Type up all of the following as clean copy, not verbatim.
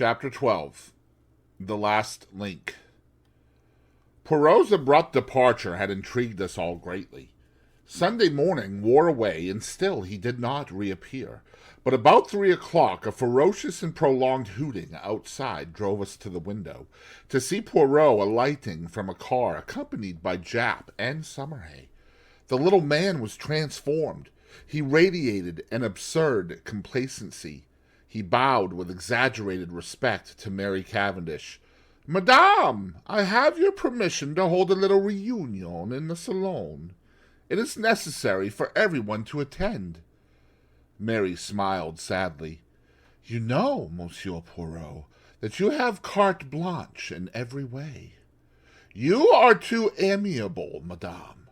Chapter 12. The Last Link. Poirot's abrupt departure had intrigued us all greatly. Sunday morning wore away, and still he did not reappear. But about 3 o'clock, a ferocious and prolonged hooting outside drove us to the window, to see Poirot alighting from a car accompanied by Jap and Summerhay. The little man was transformed. He radiated an absurd complacency. He bowed with exaggerated respect to Mary Cavendish. "Madame, I have your permission to hold a little reunion in the salon. It is necessary for everyone to attend." Mary smiled sadly. "You know, Monsieur Poirot, that you have carte blanche in every way." "You are too amiable, madame."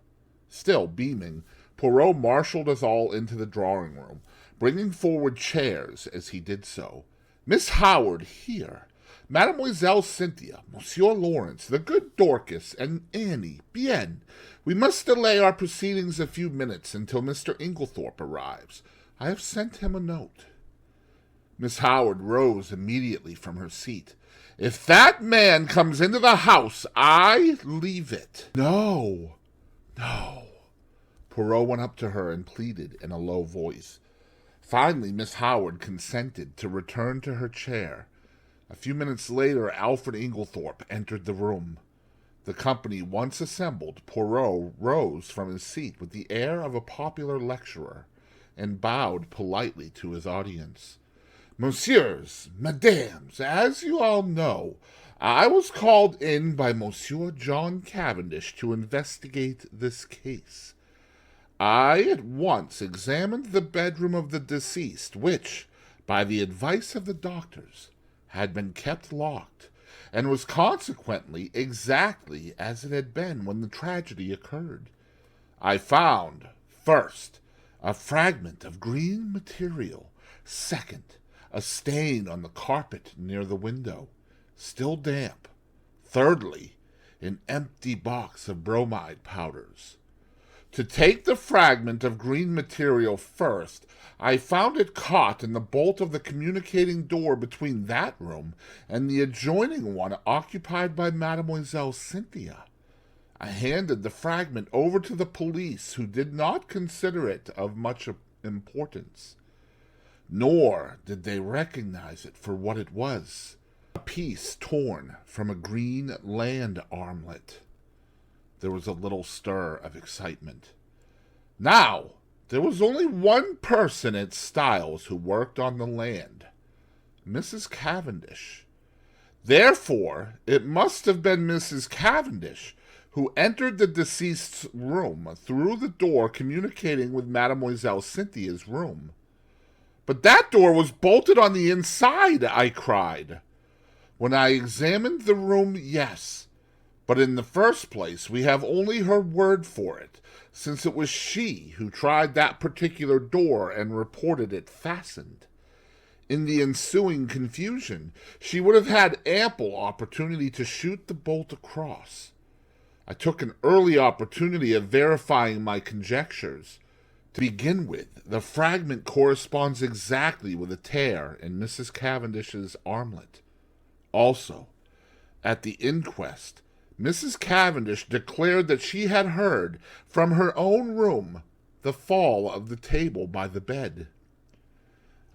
Still beaming, Poirot marshaled us all into the drawing-room, bringing forward chairs as he did so. "Miss Howard here, Mademoiselle Cynthia, Monsieur Lawrence, the good Dorcas, and Annie. Bien. We must delay our proceedings a few minutes until Mr. Inglethorpe arrives. I have sent him a note." Miss Howard rose immediately from her seat. "If that man comes into the house, I leave it." No. Poirot went up to her and pleaded in a low voice. Finally, Miss Howard consented to return to her chair. A few minutes later, Alfred Inglethorpe entered the room. The company once assembled, Poirot rose from his seat with the air of a popular lecturer, and bowed politely to his audience. "Messieurs, mesdames, as you all know, I was called in by Monsieur John Cavendish to investigate this case. I at once examined the bedroom of the deceased, which, by the advice of the doctors, had been kept locked, and was consequently exactly as it had been when the tragedy occurred. I found, first, a fragment of green material, second, a stain on the carpet near the window, still damp, thirdly, an empty box of bromide powders. To take the fragment of green material first, I found it caught in the bolt of the communicating door between that room and the adjoining one occupied by Mademoiselle Cynthia. I handed the fragment over to the police, who did not consider it of much importance. Nor did they recognize it for what it was, a piece torn from a green land armlet. There was a little stir of excitement. Now, there was only one person at Styles who worked on the land, Mrs. Cavendish. Therefore, it must have been Mrs. Cavendish who entered the deceased's room through the door communicating with Mademoiselle Cynthia's room. "But that door was bolted on the inside," I cried. "When I examined the room, yes. But in the first place, we have only her word for it, since it was she who tried that particular door and reported it fastened. In the ensuing confusion, she would have had ample opportunity to shoot the bolt across. I took an early opportunity of verifying my conjectures. To begin with, the fragment corresponds exactly with a tear in Mrs. Cavendish's armlet. Also, at the inquest, Mrs. Cavendish declared that she had heard, from her own room, the fall of the table by the bed.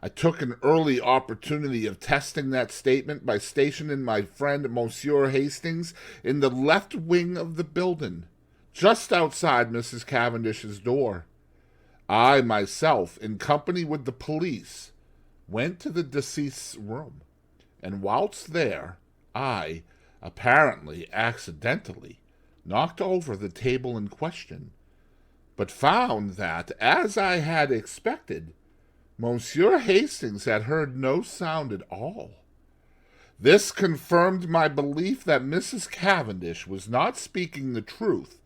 I took an early opportunity of testing that statement by stationing my friend Monsieur Hastings in the left wing of the building, just outside Mrs. Cavendish's door. I myself, in company with the police, went to the deceased's room, and whilst there, I, apparently accidentally, knocked over the table in question, but found that, as I had expected, Monsieur Hastings had heard no sound at all. This confirmed my belief that Mrs. Cavendish was not speaking the truth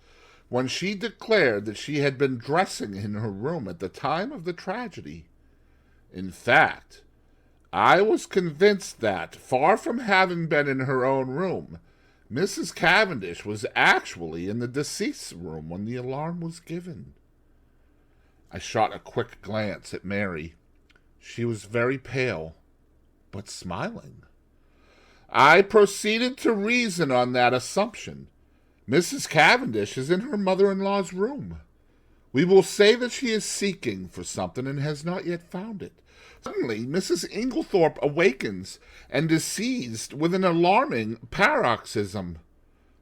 when she declared that she had been dressing in her room at the time of the tragedy. In fact, I was convinced that, far from having been in her own room, Mrs. Cavendish was actually in the deceased's room when the alarm was given. I shot a quick glance at Mary. She was very pale, but smiling. I proceeded to reason on that assumption. Mrs. Cavendish is in her mother-in-law's room. We will say that she is seeking for something and has not yet found it. Suddenly, Mrs. Inglethorpe awakens and is seized with an alarming paroxysm.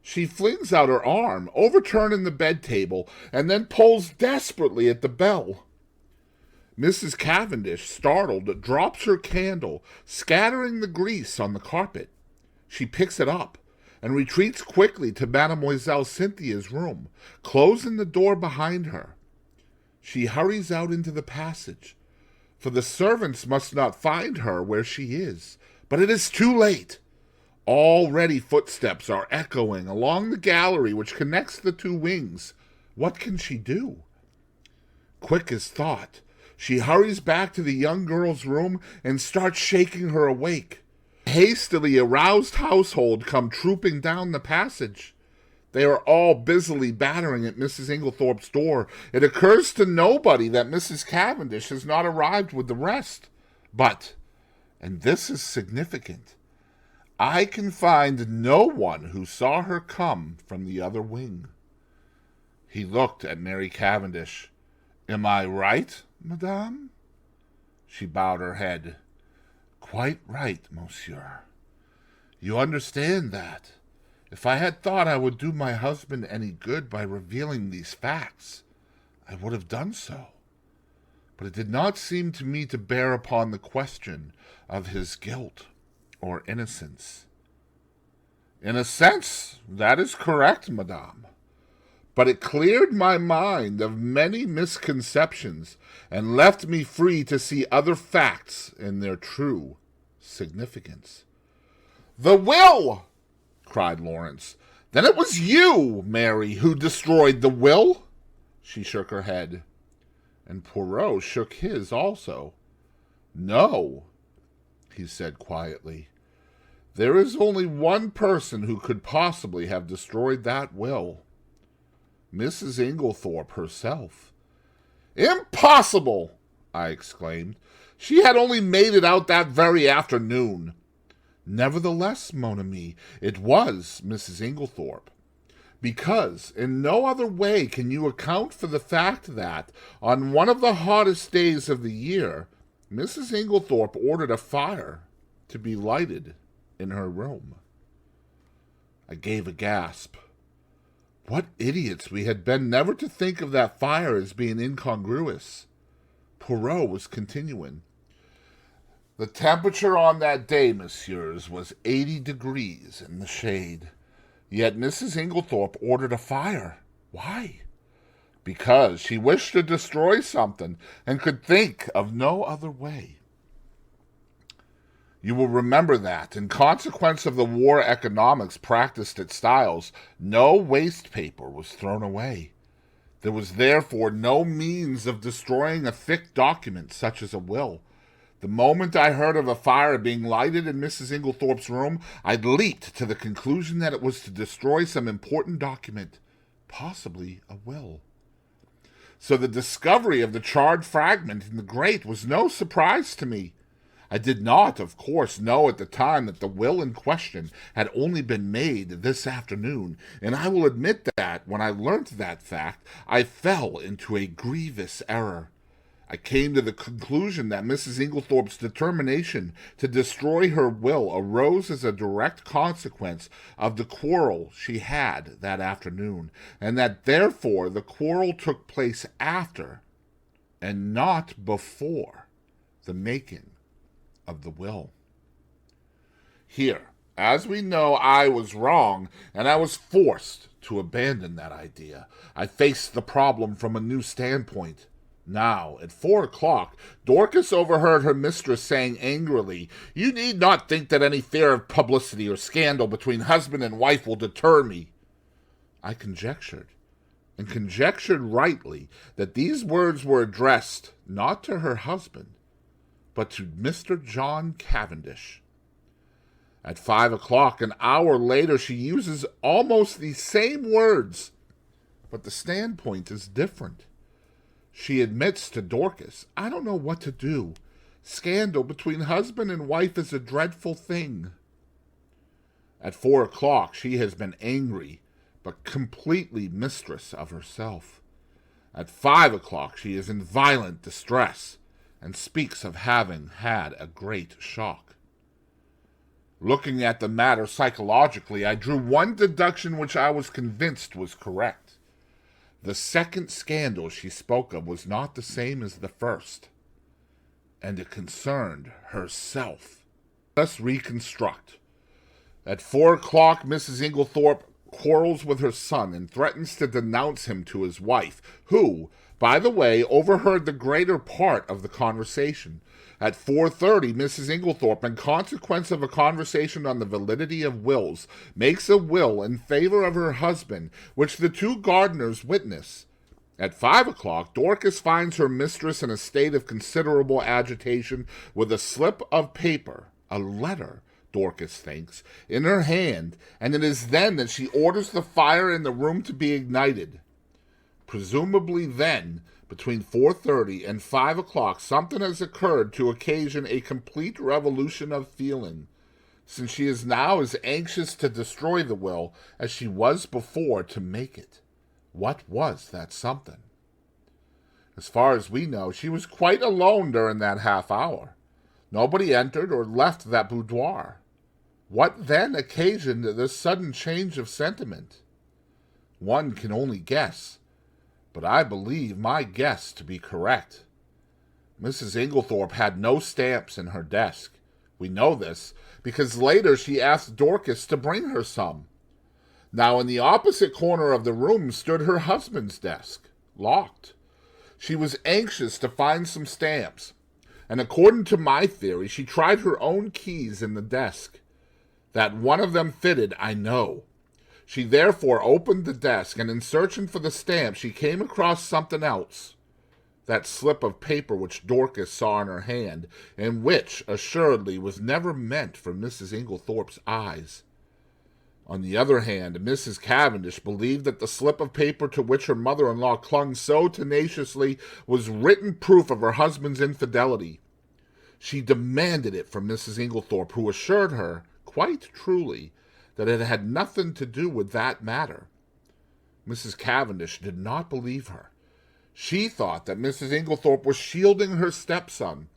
She flings out her arm, overturning the bed table, and then pulls desperately at the bell. Mrs. Cavendish, startled, drops her candle, scattering the grease on the carpet. She picks it up and retreats quickly to Mademoiselle Cynthia's room, closing the door behind her. She hurries out into the passage, for the servants must not find her where she is. But it is too late. Already footsteps are echoing along the gallery which connects the two wings. What can she do? Quick as thought, she hurries back to the young girl's room and starts shaking her awake. A hastily aroused household come trooping down the passage. They are all busily battering at Mrs. Inglethorpe's door. It occurs to nobody that Mrs. Cavendish has not arrived with the rest. But, and this is significant, I can find no one who saw her come from the other wing. He looked at Mary Cavendish. Am I right, madame? She bowed her head. Quite right, monsieur. You understand that. If I had thought I would do my husband any good by revealing these facts, I would have done so. But it did not seem to me to bear upon the question of his guilt or innocence. In a sense, that is correct, madame. But it cleared my mind of many misconceptions and left me free to see other facts in their true significance. The will! Cried Lawrence. Then it was you, Mary, who destroyed the will? She shook her head, and Poirot shook his also. No, he said quietly. There is only one person who could possibly have destroyed that will. Mrs. Inglethorpe herself. Impossible! I exclaimed. She had only made it out that very afternoon. Nevertheless, mon ami, it was Mrs. Inglethorpe, because in no other way can you account for the fact that, on one of the hottest days of the year, Mrs. Inglethorpe ordered a fire to be lighted in her room. I gave a gasp. What idiots we had been never to think of that fire as being incongruous. Poirot was continuing. The temperature on that day, messieurs, was 80 degrees in the shade. Yet Mrs. Inglethorpe ordered a fire. Why? Because she wished to destroy something and could think of no other way. You will remember that, in consequence of the war economics practiced at Styles, no waste paper was thrown away. There was therefore no means of destroying a thick document such as a will. The moment I heard of a fire being lighted in Mrs. Inglethorpe's room, I leaped to the conclusion that it was to destroy some important document, possibly a will. So the discovery of the charred fragment in the grate was no surprise to me. I did not, of course, know at the time that the will in question had only been made this afternoon, and I will admit that, when I learnt that fact, I fell into a grievous error. I came to the conclusion that Mrs. Inglethorpe's determination to destroy her will arose as a direct consequence of the quarrel she had that afternoon, and that therefore the quarrel took place after, and not before, the making of the will. Here, as we know, I was wrong, and I was forced to abandon that idea. I faced the problem from a new standpoint. Now, at 4 o'clock, Dorcas overheard her mistress saying angrily, "You need not think that any fear of publicity or scandal between husband and wife will deter me." I conjectured, and conjectured rightly, that these words were addressed not to her husband, but to Mr. John Cavendish. At 5 o'clock, an hour later, she uses almost the same words, but the standpoint is different. She admits to Dorcas, "I don't know what to do. Scandal between husband and wife is a dreadful thing." At 4 o'clock she has been angry, but completely mistress of herself. At 5 o'clock she is in violent distress, and speaks of having had a great shock. Looking at the matter psychologically, I drew one deduction which I was convinced was correct. The second scandal she spoke of was not the same as the first, and it concerned herself. Let's reconstruct. At 4 o'clock, Mrs. Inglethorpe quarrels with her son and threatens to denounce him to his wife, who, by the way, overheard the greater part of the conversation. At 4:30, Mrs. Inglethorpe, in consequence of a conversation on the validity of wills, makes a will in favor of her husband, which the two gardeners witness. At 5 o'clock, Dorcas finds her mistress in a state of considerable agitation with a slip of paper, a letter, Dorcas thinks, in her hand, and it is then that she orders the fire in the room to be ignited. Presumably then, between 4:30 and 5 o'clock, something has occurred to occasion a complete revolution of feeling, since she is now as anxious to destroy the will as she was before to make it. What was that something? As far as we know, she was quite alone during that half hour. Nobody entered or left that boudoir. What then occasioned this sudden change of sentiment? One can only guess, but I believe my guess to be correct. Mrs. Inglethorpe had no stamps in her desk. We know this because later she asked Dorcas to bring her some. Now in the opposite corner of the room stood her husband's desk, locked. She was anxious to find some stamps, and according to my theory, she tried her own keys in the desk. That one of them fitted, I know. She therefore opened the desk, and in searching for the stamp, she came across something else. That slip of paper which Dorcas saw in her hand, and which, assuredly, was never meant for Mrs. Inglethorpe's eyes. On the other hand, Mrs. Cavendish believed that the slip of paper to which her mother-in-law clung so tenaciously was written proof of her husband's infidelity. She demanded it from Mrs. Inglethorpe, who assured her, quite truly, that it had nothing to do with that matter. Mrs. Cavendish did not believe her. She thought that Mrs. Inglethorpe was shielding her stepson.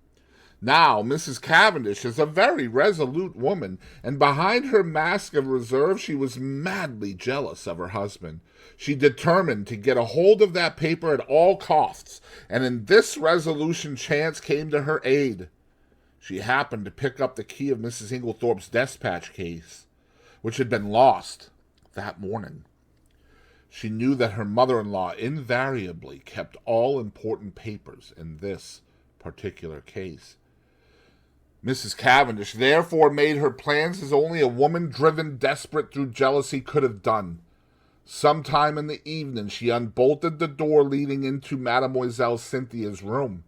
Now, Mrs. Cavendish is a very resolute woman, and behind her mask of reserve she was madly jealous of her husband. She determined to get a hold of that paper at all costs, and in this resolution chance came to her aid. She happened to pick up the key of Mrs. Inglethorpe's despatch case, which had been lost that morning. She knew that her mother-in-law invariably kept all important papers in this particular case. Mrs. Cavendish therefore made her plans as only a woman driven desperate through jealousy could have done. Sometime in the evening she unbolted the door leading into Mademoiselle Cynthia's room.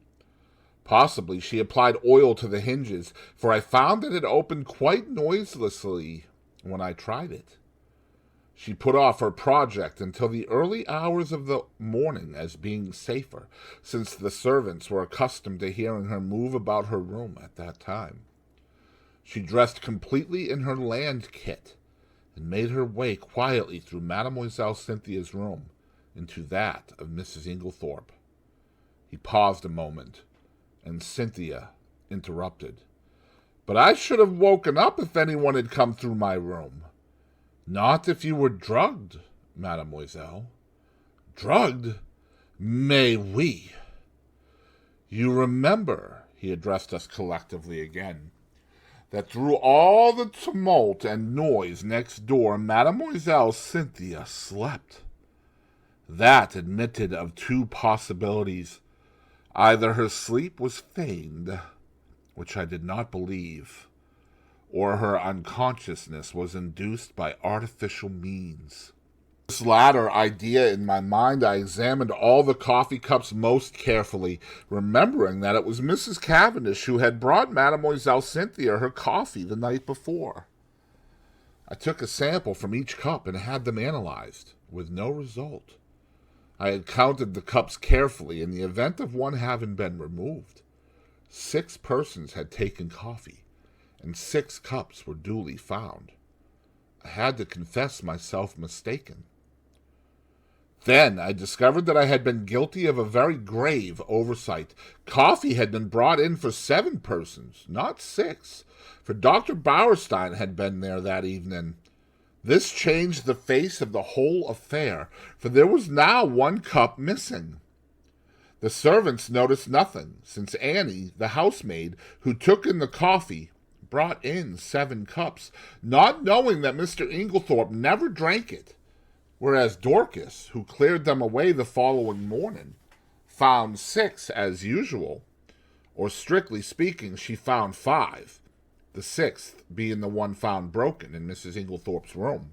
Possibly she applied oil to the hinges, for I found that it opened quite noiselessly when I tried it. She put off her project until the early hours of the morning as being safer, since the servants were accustomed to hearing her move about her room at that time. She dressed completely in her land kit, and made her way quietly through Mademoiselle Cynthia's room into that of Mrs. Inglethorpe. He paused a moment, and Cynthia interrupted. "But I should have woken up if anyone had come through my room." "Not if you were drugged, mademoiselle." "Drugged? Mais oui." "You remember," he addressed us collectively again, "that through all the tumult and noise next door, Mademoiselle Cynthia slept. That admitted of two possibilities. Either her sleep was feigned, which I did not believe, or her unconsciousness was induced by artificial means. This latter idea in my mind, I examined all the coffee cups most carefully, remembering that it was Mrs. Cavendish who had brought Mademoiselle Cynthia her coffee the night before. I took a sample from each cup and had them analyzed, with no result. I had counted the cups carefully in the event of one having been removed. 6 persons had taken coffee, and 6 cups were duly found. I had to confess myself mistaken. Then I discovered that I had been guilty of a very grave oversight. Coffee had been brought in for 7 persons, not 6, for Dr. Bauerstein had been there that evening. This changed the face of the whole affair, for there was now 1 cup missing. The servants noticed nothing, since Annie, the housemaid, who took in the coffee, brought in 7 cups, not knowing that Mr. Inglethorpe never drank it, whereas Dorcas, who cleared them away the following morning, found 6 as usual, or strictly speaking, she found 5, the 6th being the one found broken in Mrs. Inglethorpe's room.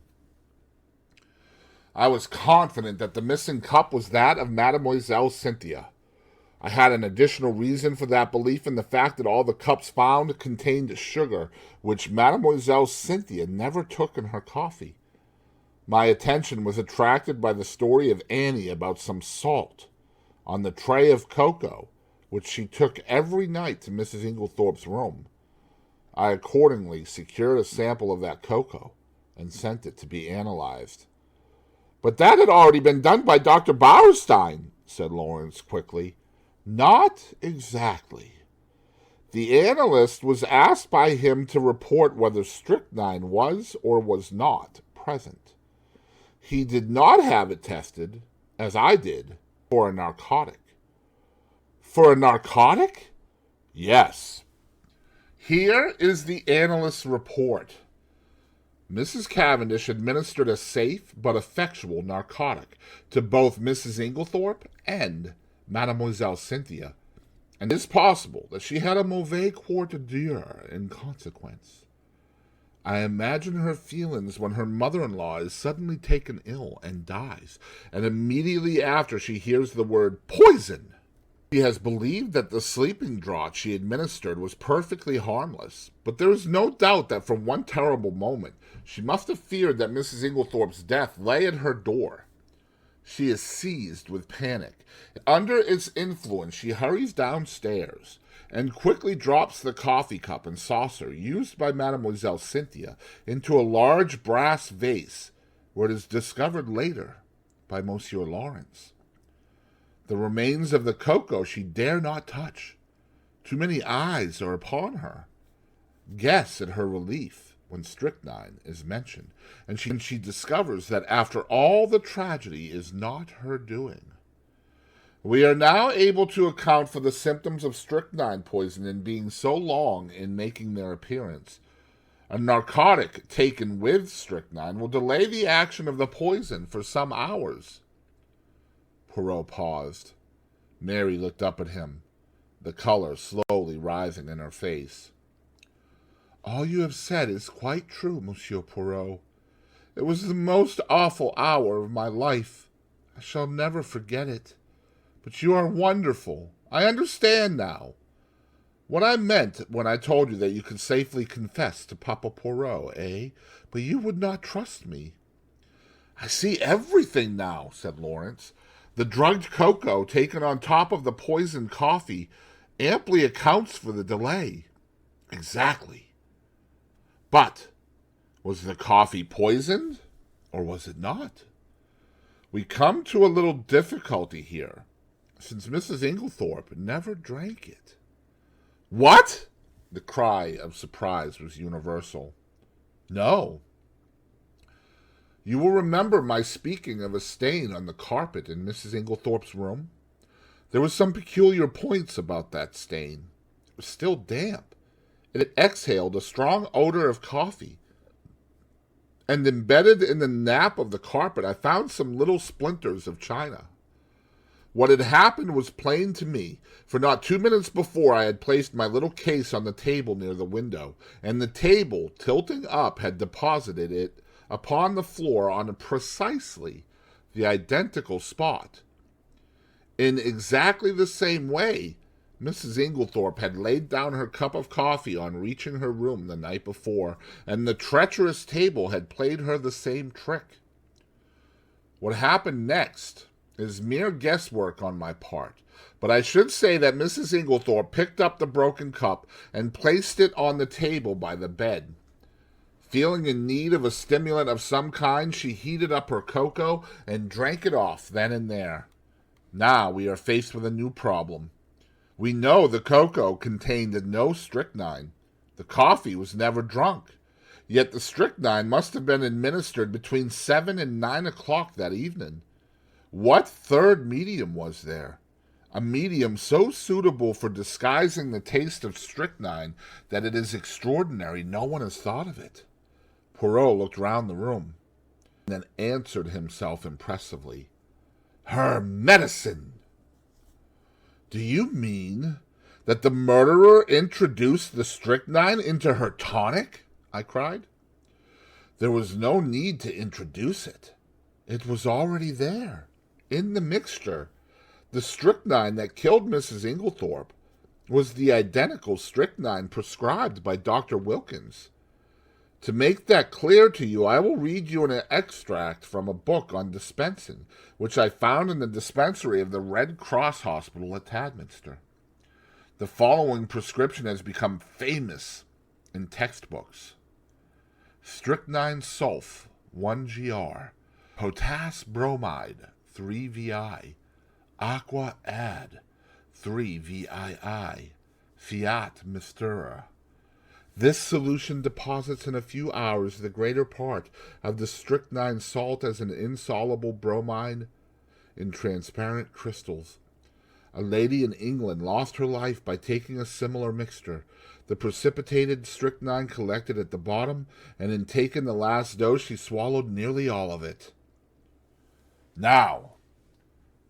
I was confident that the missing cup was that of Mademoiselle Cynthia. I had an additional reason for that belief in the fact that all the cups found contained sugar, which Mademoiselle Cynthia never took in her coffee. My attention was attracted by the story of Annie about some salt on the tray of cocoa, which she took every night to Mrs. Inglethorpe's room. I accordingly secured a sample of that cocoa and sent it to be analyzed. "But that had already been done by Dr. Bauerstein," said Lawrence quickly. "Not exactly. The analyst was asked by him to report whether strychnine was or was not present. He did not have it tested, as I did, for a narcotic." "For a narcotic?" "Yes. Here is the analyst's report. Mrs. Cavendish administered a safe but effectual narcotic to both Mrs. Inglethorpe and Mademoiselle Cynthia, and it is possible that she had a mauvais quart d'heure in consequence. I imagine her feelings when her mother-in-law is suddenly taken ill and dies, and immediately after she hears the word poison. She has believed that the sleeping draught she administered was perfectly harmless, but there is no doubt that for one terrible moment she must have feared that Mrs. Inglethorpe's death lay at her door. She is seized with panic. Under its influence she hurries downstairs and quickly drops the coffee cup and saucer used by Mademoiselle Cynthia into a large brass vase, where it is discovered later by Monsieur Lawrence. The remains of the cocoa she dare not touch. Too many eyes are upon her. Guess at her relief when strychnine is mentioned, and she discovers that after all the tragedy is not her doing. We are now able to account for the symptoms of strychnine poisoning being so long in making their appearance. A narcotic taken with strychnine will delay the action of the poison for some hours. Poirot paused. Mary looked up at him, the color slowly rising in her face. "All you have said is quite true, Monsieur Poirot. It was the most awful hour of my life. I shall never forget it. But you are wonderful. I understand now. What I meant when I told you that you could safely confess to Papa Poirot, eh? But you would not trust me." "I see everything now," said Lawrence. "The drugged cocoa taken on top of the poisoned coffee amply accounts for the delay." "Exactly. But was the coffee poisoned, or was it not? We come to a little difficulty here, since Mrs. Inglethorpe never drank it." "What?" The cry of surprise was universal. "No. You will remember my speaking of a stain on the carpet in Mrs. Inglethorpe's room. There were some peculiar points about that stain. It was still damp. It exhaled a strong odor of coffee. And embedded in the nap of the carpet I found some little splinters of china. What had happened was plain to me, for not 2 minutes before I had placed my little case on the table near the window, and the table, tilting up, had deposited it upon the floor on precisely the identical spot. In exactly the same way, Mrs. Inglethorpe had laid down her cup of coffee on reaching her room the night before, and the treacherous table had played her the same trick. What happened next is mere guesswork on my part, but I should say that Mrs. Inglethorpe picked up the broken cup and placed it on the table by the bed. Feeling in need of a stimulant of some kind, she heated up her cocoa and drank it off then and there. Now we are faced with a new problem. We know the cocoa contained no strychnine. The coffee was never drunk. Yet the strychnine must have been administered between 7 and 9 o'clock that evening. What third medium was there? A medium so suitable for disguising the taste of strychnine that it is extraordinary no one has thought of it. Poirot looked round the room, and then answered himself impressively. Her medicine! Do you mean that the murderer introduced the strychnine into her tonic? I cried. There was no need to introduce it. It was already there, in the mixture. The strychnine that killed Mrs. Inglethorpe was the identical strychnine prescribed by Dr. Wilkins. To make that clear to you, I will read you an extract from a book on dispensing, which I found in the dispensary of the Red Cross Hospital at Tadminster. The following prescription has become famous in textbooks. Strychnine sulf, 1 gr. Potass bromide, 3 vi. Aqua add, 3 VII. Fiat mistura. This solution deposits in a few hours the greater part of the strychnine salt as an insoluble bromide in transparent crystals. A lady in England lost her life by taking a similar mixture. The precipitated strychnine collected at the bottom, and in taking the last dose she swallowed nearly all of it. Now,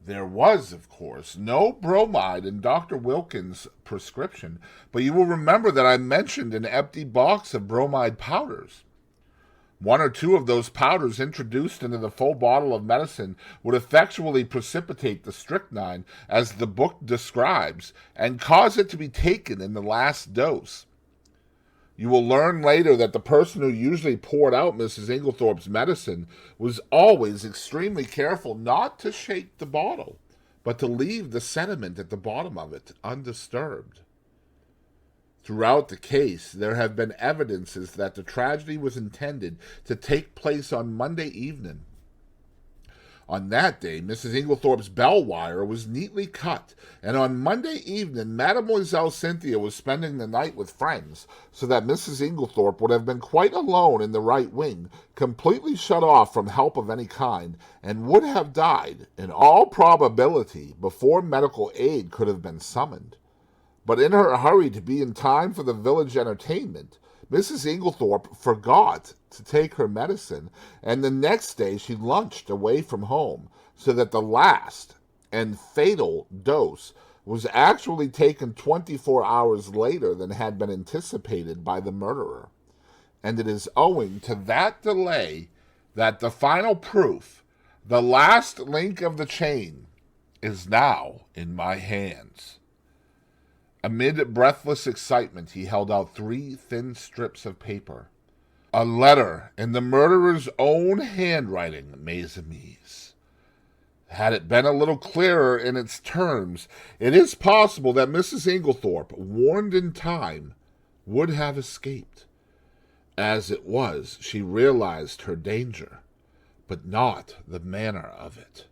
there was, of course, no bromide in Dr. Wilkins' prescription, but you will remember that I mentioned an empty box of bromide powders. 1 or 2 of those powders introduced into the full bottle of medicine would effectually precipitate the strychnine, as the book describes, and cause it to be taken in the last dose. You will learn later that the person who usually poured out Mrs. Inglethorpe's medicine was always extremely careful not to shake the bottle, but to leave the sediment at the bottom of it undisturbed. Throughout the case, there have been evidences that the tragedy was intended to take place on Monday evening. On that day, Mrs. Inglethorpe's bell wire was neatly cut, and on Monday evening, Mademoiselle Cynthia was spending the night with friends, so that Mrs. Inglethorpe would have been quite alone in the right wing, completely shut off from help of any kind, and would have died, in all probability, before medical aid could have been summoned. But in her hurry to be in time for the village entertainment, Mrs. Inglethorpe forgot to take her medicine, and the next day she lunched away from home, so that the last and fatal dose was actually taken 24 hours later than had been anticipated by the murderer. And it is owing to that delay that the final proof, the last link of the chain, is now in my hands. Amid breathless excitement, he held out 3 thin strips of paper. A letter in the murderer's own handwriting, mes amis. Had it been a little clearer in its terms, it is possible that Mrs. Inglethorpe, warned in time, would have escaped. As it was, she realized her danger, but not the manner of it.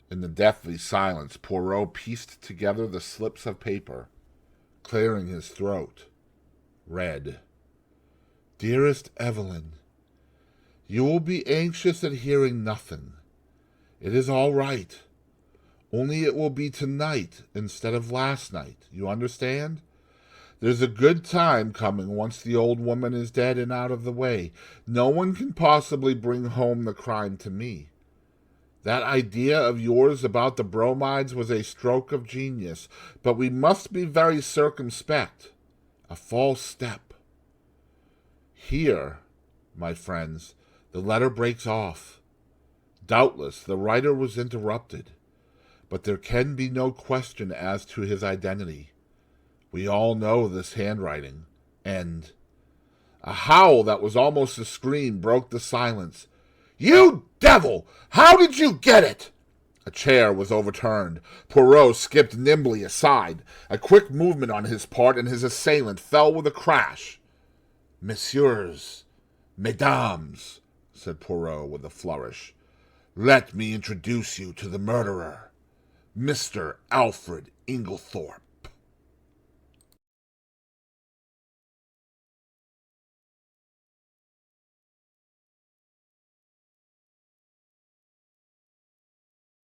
In the deathly silence, Poirot pieced together the slips of paper, clearing his throat, read, Dearest Evelyn, you will be anxious at hearing nothing. It is all right. Only it will be tonight instead of last night. You understand? There's a good time coming once the old woman is dead and out of the way. No one can possibly bring home the crime to me. That idea of yours about the bromides was a stroke of genius, but we must be very circumspect. A false step. Here, my friends, the letter breaks off. Doubtless the writer was interrupted, but there can be no question as to his identity. We all know this handwriting, and a howl that was almost a scream broke the silence. You devil! How did you get it? A chair was overturned. Poirot skipped nimbly aside. A quick movement on his part, and his assailant fell with a crash. Messieurs, "Mesdames," said Poirot with a flourish, "let me introduce you to the murderer, Mr. Alfred Inglethorpe."